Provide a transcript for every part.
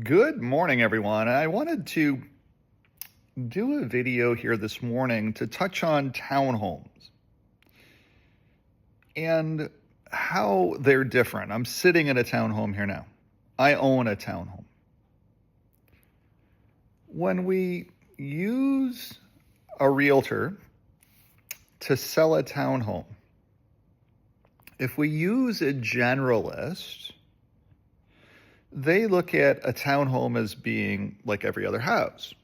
Good morning, everyone. I wanted to do a video here this morning to touch on townhomes and how they're different. I'm sitting in a townhome here now. I own a townhome. When we use a realtor to sell a townhome, if we use a generalist, they look at a townhome as being like every other house.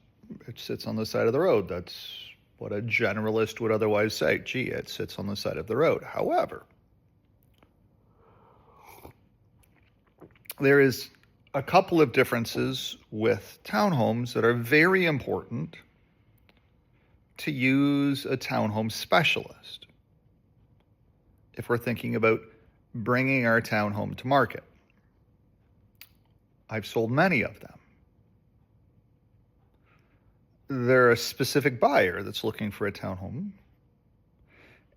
It sits on the side of the road. That's what a generalist would otherwise say. Gee, it sits on the side of the road. However, there is a couple of differences with townhomes that are very important to use a townhome specialist if we're thinking about bringing our townhome to market. I've sold many of them. They're a specific buyer that's looking for a townhome,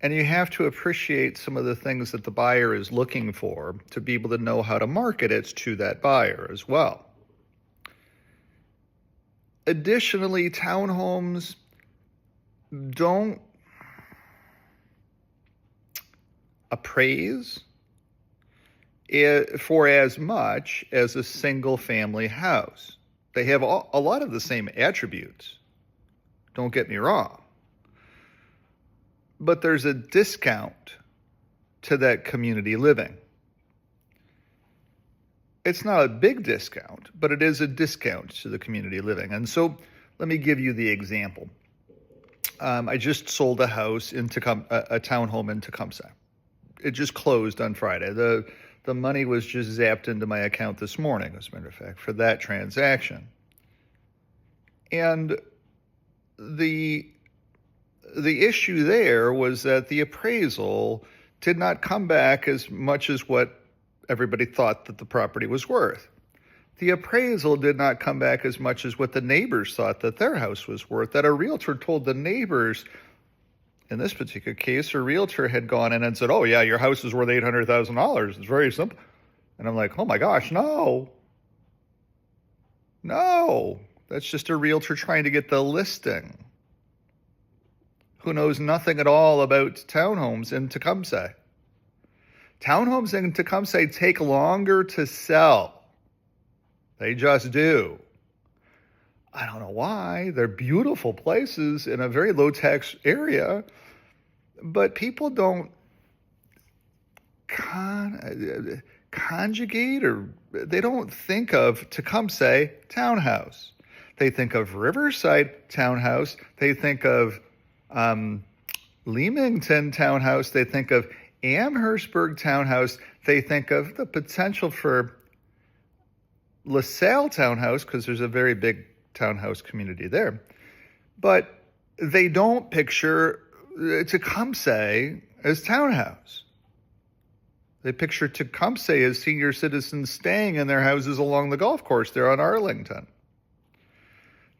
and you have to appreciate some of the things that the buyer is looking for to be able to know how to market it to that buyer as well. Additionally, townhomes don't appraise for as much as a single family house. They have a lot of the same attributes, don't get me wrong, but there's a discount to that community living. It's not a big discount, but it is a discount to the community living. And so let me give you the example. I just sold a house in a townhome in Tecumseh. It just closed on Friday. The money was just zapped into my account this morning, as a matter of fact, for that transaction. And the issue there was that the appraisal did not come back as much as what everybody thought that the property was worth. The appraisal did not come back as much as what the neighbors thought that their house was worth, that a realtor told the neighbors. In this particular case, a realtor had gone in and said, "Oh yeah, your house is worth $800,000. It's very simple." And I'm like, "Oh my gosh, no. That's just a realtor trying to get the listing who knows nothing at all about townhomes in Tecumseh. Townhomes in Tecumseh take longer to sell. They just do. I don't know why. They're beautiful places in a very low tax area, but people don't conjugate, or they don't think of Tecumseh townhouse. They think of Riverside townhouse. They think of Leamington townhouse. They think of Amherstburg townhouse. They think of the potential for LaSalle townhouse because there's a very big townhouse community there. But they don't picture Tecumseh as townhouse. They picture Tecumseh as senior citizens staying in their houses along the golf course there on Arlington.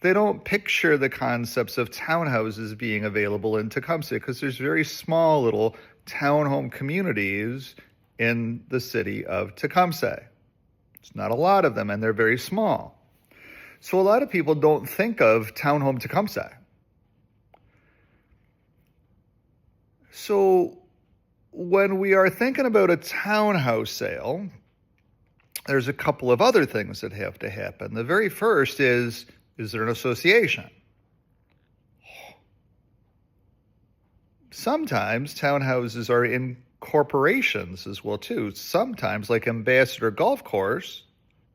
They don't picture the concepts of townhouses being available in Tecumseh because there's very small little townhome communities in the city of Tecumseh. It's not a lot of them, and they're very small. So a lot of people don't think of townhome Tecumseh. So when we are thinking about a townhouse sale, there's a couple of other things that have to happen. The very first is there an association? Sometimes townhouses are in corporations as well, too. Sometimes, like Ambassador Golf Course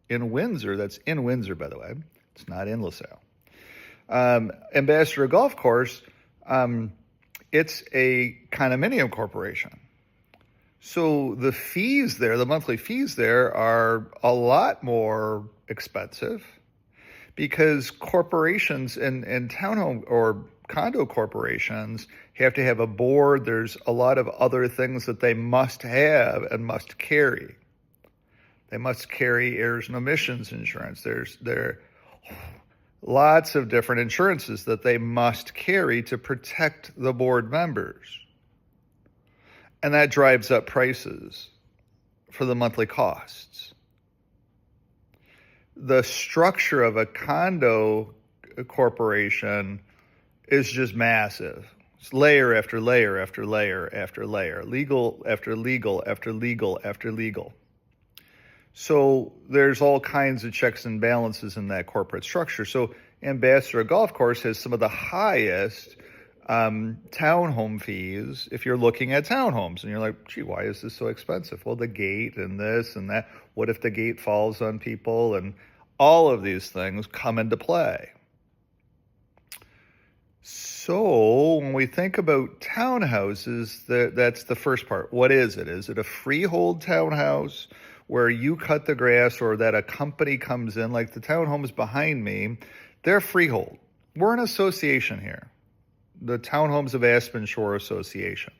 in Windsor, that's in Windsor, by the way. It's not in LaSalle. Ambassador Golf Course, it's a condominium corporation. So the fees there, the monthly fees there, are a lot more expensive because corporations and townhome or condo corporations have to have a board. There's a lot of other things that they must have and must carry. They must carry errors and omissions insurance. There are lots of different insurances that they must carry to protect the board members. And that drives up prices for the monthly costs. The structure of a condo corporation is just massive. It's layer after layer after layer after layer, legal after legal after legal after legal. So there's all kinds of checks and balances in that corporate structure. So Ambassador Golf Course has some of the highest townhome fees if you're looking at townhomes. And you're like, gee, why is this so expensive? Well, the gate and this and that. What if the gate falls on people? And all of these things come into play. So when we think about townhouses, that's the first part. What is it? Is it a freehold townhouse where you cut the grass, or that a company comes in, like the townhomes behind me? They're freehold. We're an association here, the Townhomes of Aspen Shore Association.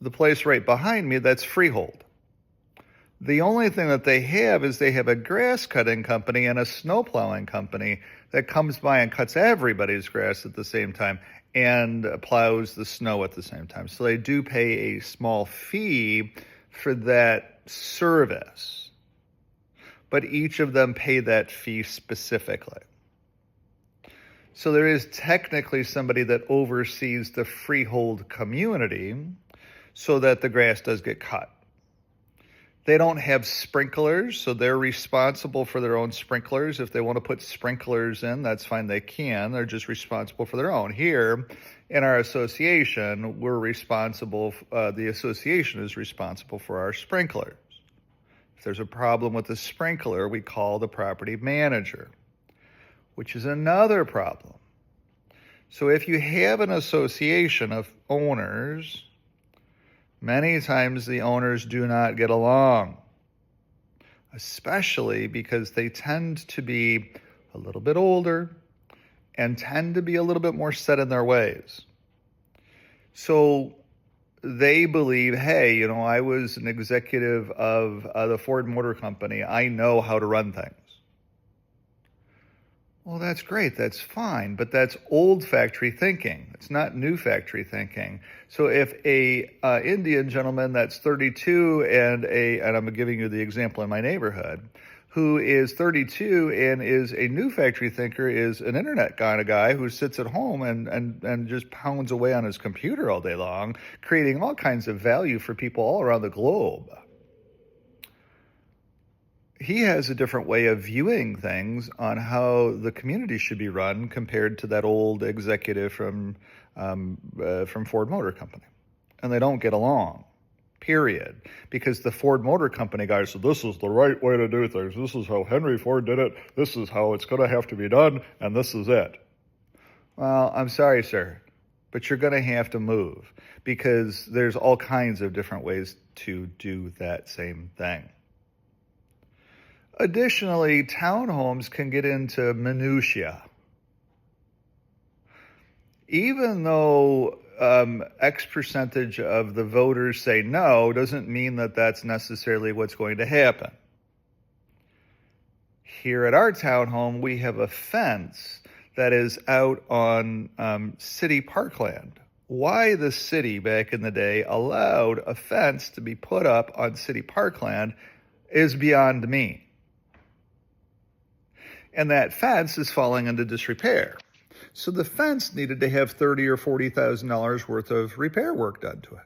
The place right behind me, that's freehold. The only thing that they have is they have a grass cutting company and a snow plowing company that comes by and cuts everybody's grass at the same time and plows the snow at the same time. So they do pay a small fee for that service, but each of them pay that fee specifically. So there is technically somebody that oversees the freehold community so that the grass does get cut. They don't have sprinklers, so they're responsible for their own sprinklers. If they want to put sprinklers in, that's fine, they can. They're just responsible for their own. Here in our association, we're responsible, the association is responsible for our sprinklers. If there's a problem with the sprinkler, we call the property manager, which is another problem. So if you have an association of owners, many times the owners do not get along, especially because they tend to be a little bit older and tend to be a little bit more set in their ways. So they believe, hey, I was an executive of the Ford Motor Company. I know how to run things. Well, that's great. That's fine. But that's old factory thinking. It's not new factory thinking. So if a Indian gentleman that's 32 and I'm giving you the example in my neighborhood, who is 32 and is a new factory thinker, is an internet kind of guy who sits at home and just pounds away on his computer all day long, creating all kinds of value for people all around the globe. He has a different way of viewing things on how the community should be run compared to that old executive from Ford Motor Company. And they don't get along, period. Because the Ford Motor Company guy said, this is the right way to do things. This is how Henry Ford did it. This is how it's going to have to be done. And this is it. Well, I'm sorry, sir, but you're going to have to move because there's all kinds of different ways to do that same thing. Additionally, townhomes can get into minutia. Even though X percentage of the voters say no, doesn't mean that that's necessarily what's going to happen. Here at our townhome, we have a fence that is out on city parkland. Why the city back in the day allowed a fence to be put up on city parkland is beyond me. And that fence is falling into disrepair. So the fence needed to have $30,000 or $40,000 worth of repair work done to it.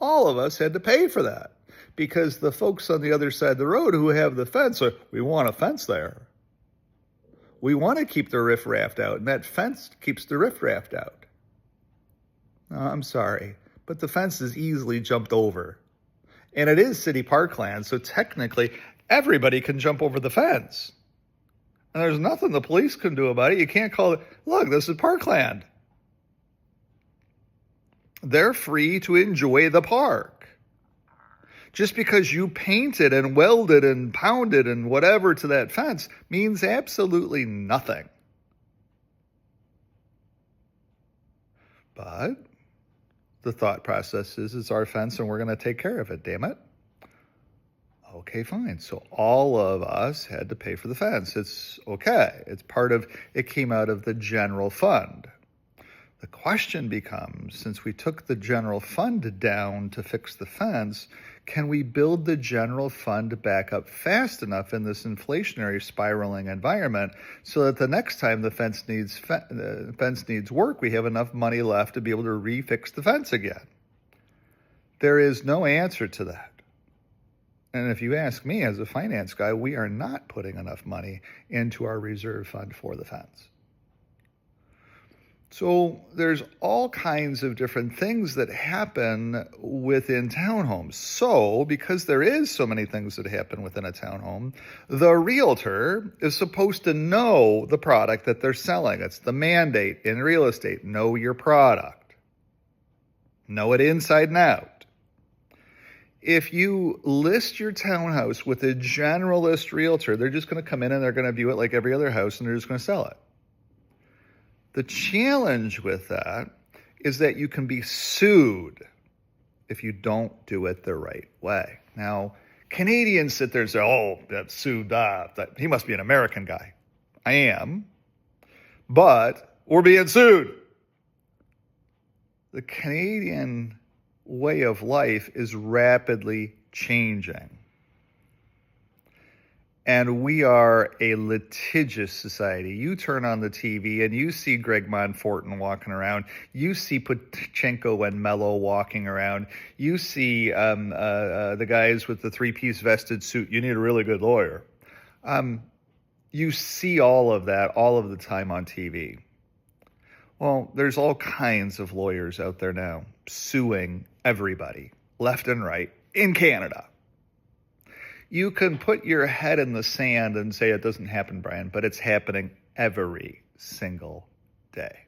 All of us had to pay for that because the folks on the other side of the road who have the fence are, we want a fence there. We want to keep the riffraff out, and that fence keeps the riffraff out. No, I'm sorry, but the fence is easily jumped over. And it is city parkland, so technically everybody can jump over the fence. And there's nothing the police can do about it. You can't call it, look, this is parkland. They're free to enjoy the park. Just because you painted and welded and pounded and whatever to that fence means absolutely nothing. But the thought process is it's our fence and we're going to take care of it, damn it. Okay, fine. So all of us had to pay for the fence. It's okay. It's part of, it came out of the general fund. The question becomes, since we took the general fund down to fix the fence, Can we build the general fund back up fast enough in this inflationary spiraling environment so that the next time the fence needs work, we have enough money left to be able to refix the fence again? There is no answer to that. And if you ask me as a finance guy, we are not putting enough money into our reserve fund for the fence. So there's all kinds of different things that happen within townhomes. So because there is so many things that happen within a townhome, the realtor is supposed to know the product that they're selling. It's the mandate in real estate. Know your product. Know it inside and out. If you list your townhouse with a generalist realtor, they're just going to come in and they're going to view it like every other house and they're just going to sell it. The challenge with that is that you can be sued if you don't do it the right way. Now, Canadians sit there and say, oh, that's sued, he must be an American guy. I am, but we're being sued. The Canadian way of life is rapidly changing. And we are a litigious society. You turn on the TV and you see Greg Monforton walking around. You see Pachenko and Mello walking around. You see the guys with the three-piece vested suit. You need a really good lawyer. You see all of that all of the time on TV. Well, there's all kinds of lawyers out there now suing everybody, left and right, in Canada. You can put your head in the sand and say it doesn't happen, Brian, but it's happening every single day.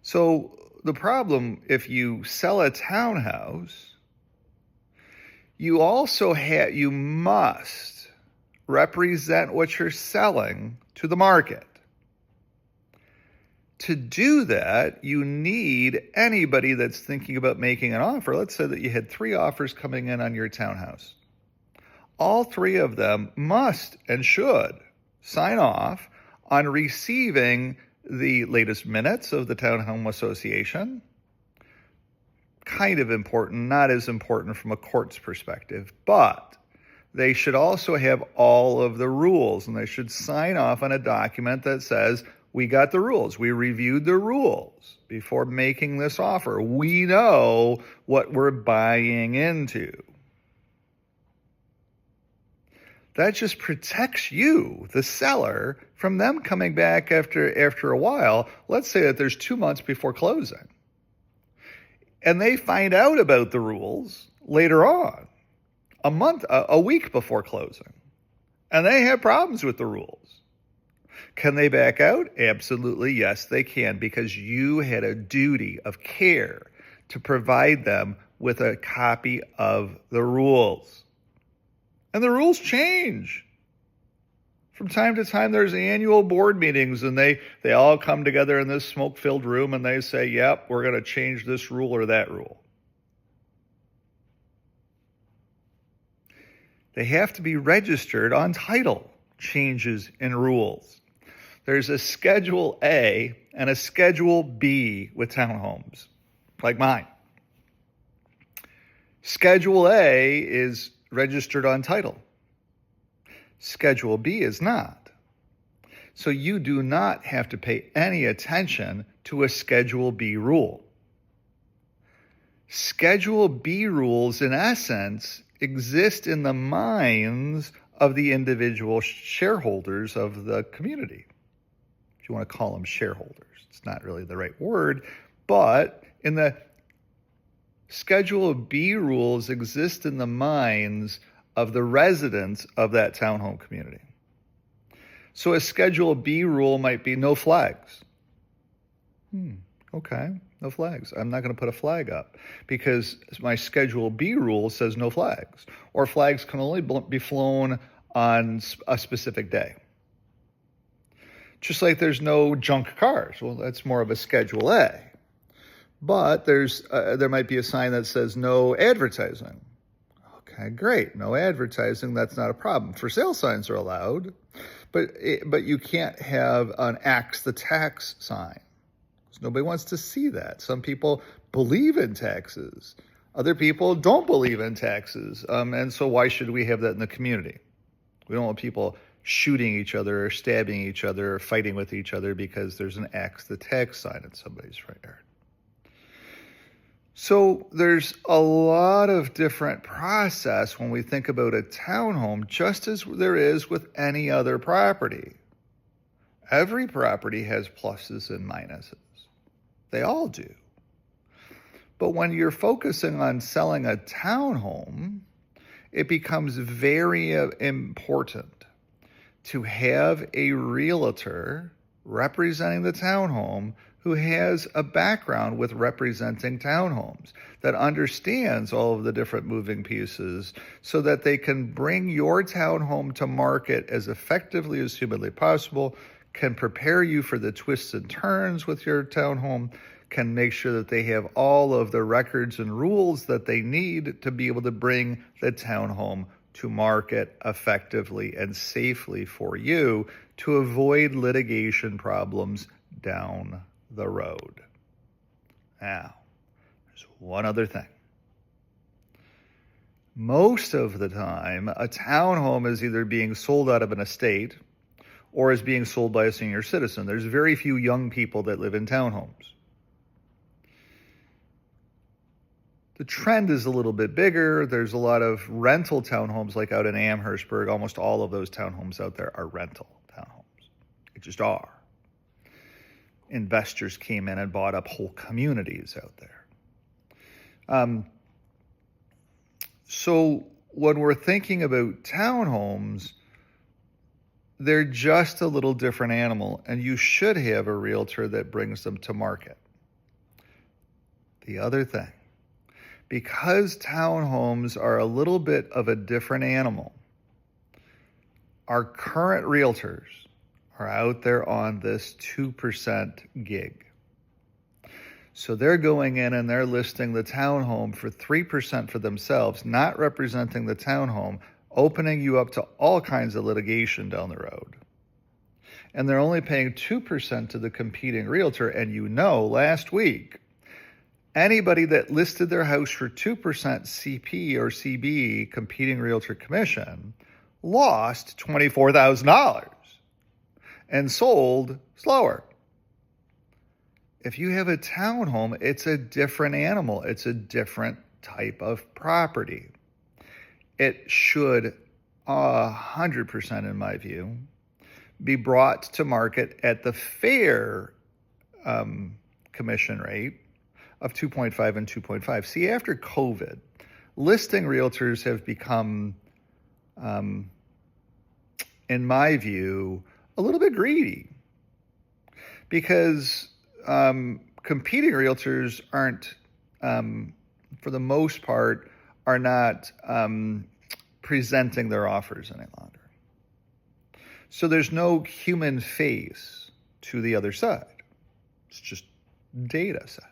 So the problem, if you sell a townhouse, you must represent what you're selling to the market. To do that, you need anybody that's thinking about making an offer. Let's say that you had 3 offers coming in on your townhouse. All 3 of them must and should sign off on receiving the latest minutes of the Townhome Association. Kind of important, not as important from a court's perspective, but they should also have all of the rules, and they should sign off on a document that says, we got the rules. We reviewed the rules before making this offer. We know what we're buying into. That just protects you, the seller, from them coming back after a while. Let's say that there's 2 months before closing. And they find out about the rules later on, a week before closing. And they have problems with the rules. Can they back out? Absolutely, yes, they can, because you had a duty of care to provide them with a copy of the rules. And the rules change. From time to time, there's annual board meetings, and they all come together in this smoke-filled room, and they say, yep, we're going to change this rule or that rule. They have to be registered on title, changes in rules. There's a Schedule A and a Schedule B with townhomes, like mine. Schedule A is registered on title. Schedule B is not. So you do not have to pay any attention to a Schedule B rule. Schedule B rules, in essence, exist in the minds of the individual shareholders of the community. If you want to call them shareholders. It's not really the right word, but in the Schedule B rules exist in the minds of the residents of that townhome community. So a Schedule B rule might be no flags. Okay, no flags. I'm not going to put a flag up because my Schedule B rule says no flags, or flags can only be flown on a specific day. Just like there's no junk cars. Well, that's more of a Schedule A. But there might be a sign that says no advertising. Okay, great. No advertising, that's not a problem. For sale signs are allowed, but you can't have an axe the tax sign. Nobody wants to see that. Some people believe in taxes. Other people don't believe in taxes. And so why should we have that in the community? We don't want people shooting each other or stabbing each other or fighting with each other because there's an X, the tax sign in somebody's front yard. So there's a lot of different process when we think about a townhome, just as there is with any other property. Every property has pluses and minuses. They all do. But when you're focusing on selling a townhome, it becomes very important to have a realtor representing the townhome who has a background with representing townhomes, that understands all of the different moving pieces so that they can bring your townhome to market as effectively as humanly possible, can prepare you for the twists and turns with your townhome, can make sure that they have all of the records and rules that they need to be able to bring the townhome to market effectively and safely for you to avoid litigation problems down the road. Now, there's one other thing. Most of the time, a townhome is either being sold out of an estate or is being sold by a senior citizen. There's very few young people that live in townhomes. The trend is a little bit bigger. There's a lot of rental townhomes like out in Amherstburg. Almost all of those townhomes out there are rental townhomes. They just are. Investors came in and bought up whole communities out there. So when we're thinking about townhomes, they're just a little different animal, and you should have a realtor that brings them to market. The other thing, because townhomes are a little bit of a different animal, our current realtors are out there on this 2% gig. So they're going in and they're listing the townhome for 3% for themselves, not representing the townhome, opening you up to all kinds of litigation down the road. And they're only paying 2% to the competing realtor. And last week, anybody that listed their house for 2% CP or CB, competing realtor commission, lost $24,000 and sold slower. If you have a townhome, it's a different animal. It's a different type of property. It should 100%, in my view, be brought to market at the fair commission rate of 2.5 and 2.5. See, after COVID, listing realtors have become, in my view, a little bit greedy, because competing realtors aren't, for the most part, are not presenting their offers any longer. So there's no human face to the other side. It's just data sets.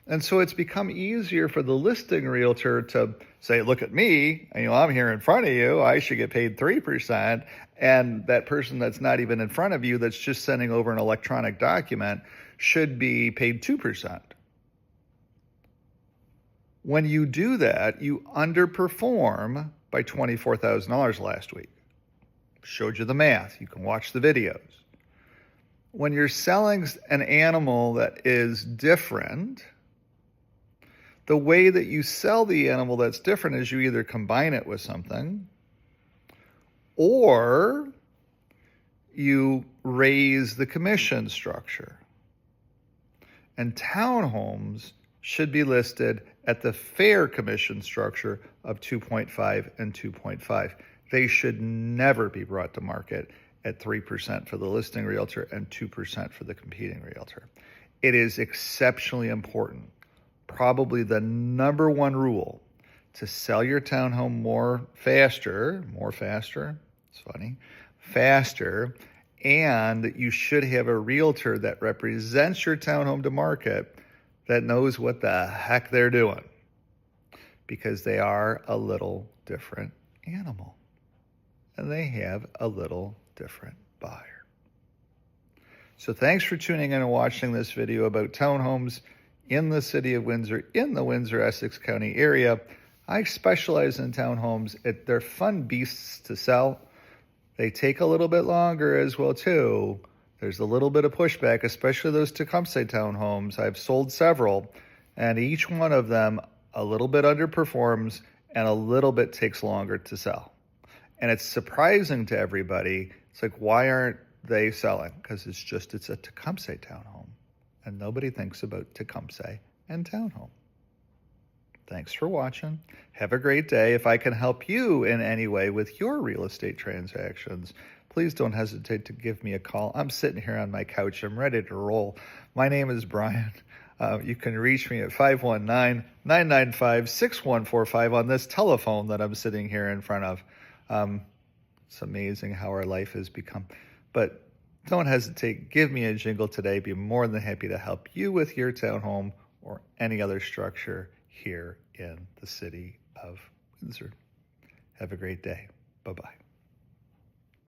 And so it's become easier for the listing realtor to say, look at me, and, I'm here in front of you, I should get paid 3%. And that person that's not even in front of you, that's just sending over an electronic document, should be paid 2%. When you do that, you underperform by $24,000 last week. Showed you the math. You can watch the videos. When you're selling an animal that is different, the way that you sell the animal that's different is you either combine it with something or you raise the commission structure. And townhomes should be listed at the fair commission structure of 2.5 and 2.5. They should never be brought to market at 3% for the listing realtor and 2% for the competing realtor. It is exceptionally important, probably the number one rule, to sell your townhome faster, it's funny, faster, and you should have a realtor that represents your townhome to market that knows what the heck they're doing, because they are a little different animal and they have a little different buyer. So thanks for tuning in and watching this video about townhomes. in the city of Windsor, in the Windsor-Essex County area. I specialize in townhomes. They're fun beasts to sell. They take a little bit longer as well, too. There's a little bit of pushback, especially those Tecumseh townhomes. I've sold several, and each one of them a little bit underperforms and a little bit takes longer to sell. And it's surprising to everybody. It's like, why aren't they selling? Because it's a Tecumseh townhome, and nobody thinks about Tecumseh and townhome. Thanks for watching. Have a great day. If I can help you in any way with your real estate transactions, please don't hesitate to give me a call. I'm sitting here on my couch. I'm ready to roll. My name is Brian. You can reach me at 519-995-6145 on this telephone that I'm sitting here in front of. It's amazing how our life has become. But don't hesitate. Give me a jingle today. Be more than happy to help you with your townhome or any other structure here in the city of Windsor. Have a great day. Bye-bye.